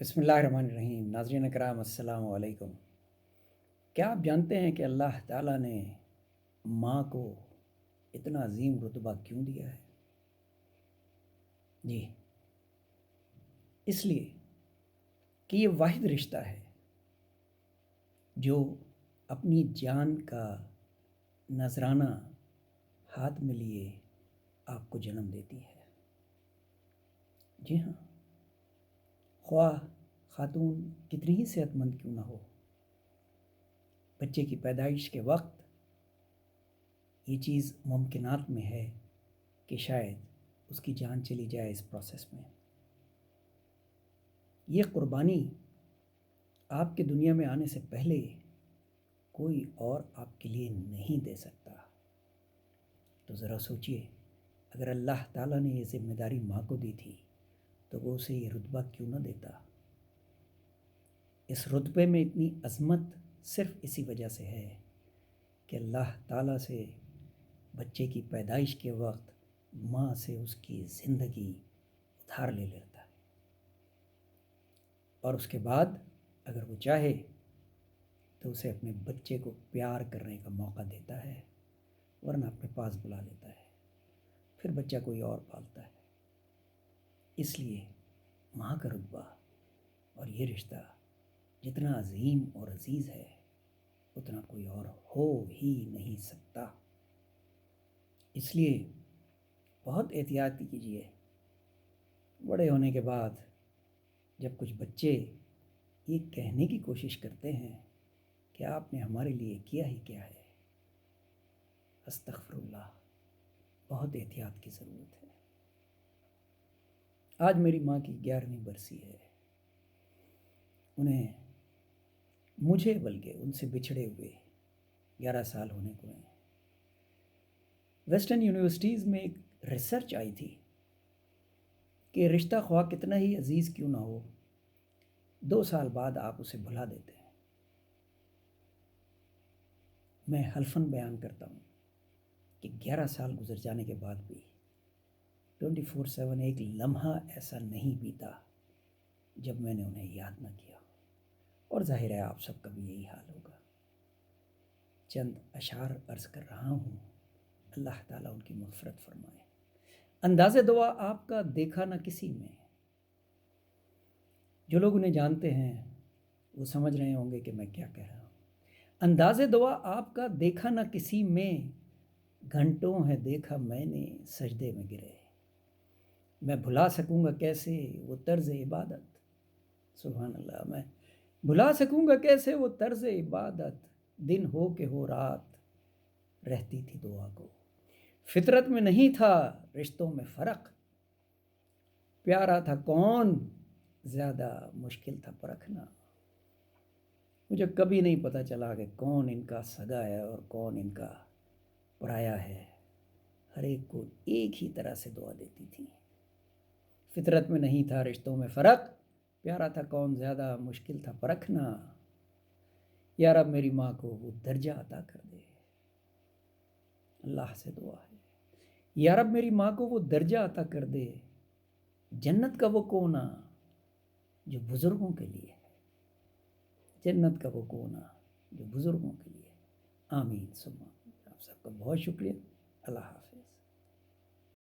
بسم اللہ الرحمن الرحیم۔ ناظرین اکرام السلام علیکم۔ کیا آپ جانتے ہیں کہ اللہ تعالیٰ نے ماں کو اتنا عظیم رتبہ کیوں دیا ہے؟ جی، اس لیے کہ یہ واحد رشتہ ہے جو اپنی جان کا نذرانہ ہاتھ میں لیے آپ کو جنم دیتی ہے۔ جی ہاں، خواہ خاتون کتنی ہی صحت مند کیوں نہ ہو، بچے کی پیدائش کے وقت یہ چیز ممکنات میں ہے کہ شاید اس کی جان چلی جائے اس پروسیس میں۔ یہ قربانی آپ کے دنیا میں آنے سے پہلے کوئی اور آپ کے لیے نہیں دے سکتا۔ تو ذرا سوچئے، اگر اللہ تعالیٰ نے یہ ذمہ داری ماں کو دی تھی تو وہ اسے یہ رتبہ کیوں نہ دیتا؟ اس رتبے میں اتنی عظمت صرف اسی وجہ سے ہے کہ اللہ تعالیٰ سے بچے کی پیدائش کے وقت ماں سے اس کی زندگی ادھار لے لیتا ہے، اور اس کے بعد اگر وہ چاہے تو اسے اپنے بچے کو پیار کرنے کا موقع دیتا ہے، ورنہ اپنے پاس بلا لیتا ہے، پھر بچہ کوئی اور پالتا ہے۔ اس لیے ماں کا رتبہ اور یہ رشتہ جتنا عظیم اور عزیز ہے اتنا کوئی اور ہو ہی نہیں سکتا۔ اس لیے بہت احتیاط کیجیے۔ بڑے ہونے کے بعد جب کچھ بچے یہ کہنے کی کوشش کرتے ہیں کہ آپ نے ہمارے لیے کیا ہی کیا ہے، استغفر اللہ، بہت احتیاط کی ضرورت ہے۔ آج میری ماں کی 11ویں برسی ہے۔ انہیں مجھے بلکہ ان سے بچھڑے ہوئے 11 سال ہونے کو ہیں۔ ویسٹرن یونیورسٹیز میں ایک ریسرچ آئی تھی کہ رشتہ خواہ کتنا ہی عزیز کیوں نہ ہو، 2 سال بعد آپ اسے بھلا دیتے ہیں۔ میں حلفاً بیان کرتا ہوں کہ 11 سال گزر جانے کے بعد بھی 24/7 ایک لمحہ ایسا نہیں بیتا جب میں نے انہیں یاد نہ کیا، اور ظاہر ہے آپ سب کا بھی یہی حال ہوگا۔ چند اشعار عرض کر رہا ہوں، اللہ تعالیٰ ان کی مغفرت فرمائے۔ انداز دعا آپ کا دیکھا نہ کسی میں۔ جو لوگ انہیں جانتے ہیں وہ سمجھ رہے ہوں گے کہ میں کیا کہہ رہا ہوں۔ انداز دعا آپ کا دیکھا نہ کسی میں، گھنٹوں ہے دیکھا میں نے سجدے میں گرے۔ میں بھلا سکوں گا کیسے وہ طرز عبادت، سبحان اللہ، میں بھلا سکوں گا کیسے وہ طرز عبادت، دن ہو کہ ہو رات رہتی تھی دعا کو۔ فطرت میں نہیں تھا رشتوں میں فرق، پیارا تھا کون زیادہ مشکل تھا پرکھنا۔ مجھے کبھی نہیں پتہ چلا کہ کون ان کا سگا ہے اور کون ان کا پرایا ہے، ہر ایک کو ایک ہی طرح سے دعا دیتی تھی۔ فطرت میں نہیں تھا رشتوں میں فرق، پیارا تھا کون زیادہ مشکل تھا پرکھنا۔ یا رب میری ماں کو وہ درجہ عطا کر دے، اللہ سے دعا ہے، یا رب میری ماں کو وہ درجہ عطا کر دے، جنت کا وہ کونا جو بزرگوں کے لیے ہے، جنت کا وہ کونا جو بزرگوں کے لیے ہے۔ آمین ثم آمین۔ آپ سب کا بہت شکریہ۔ اللہ حافظ۔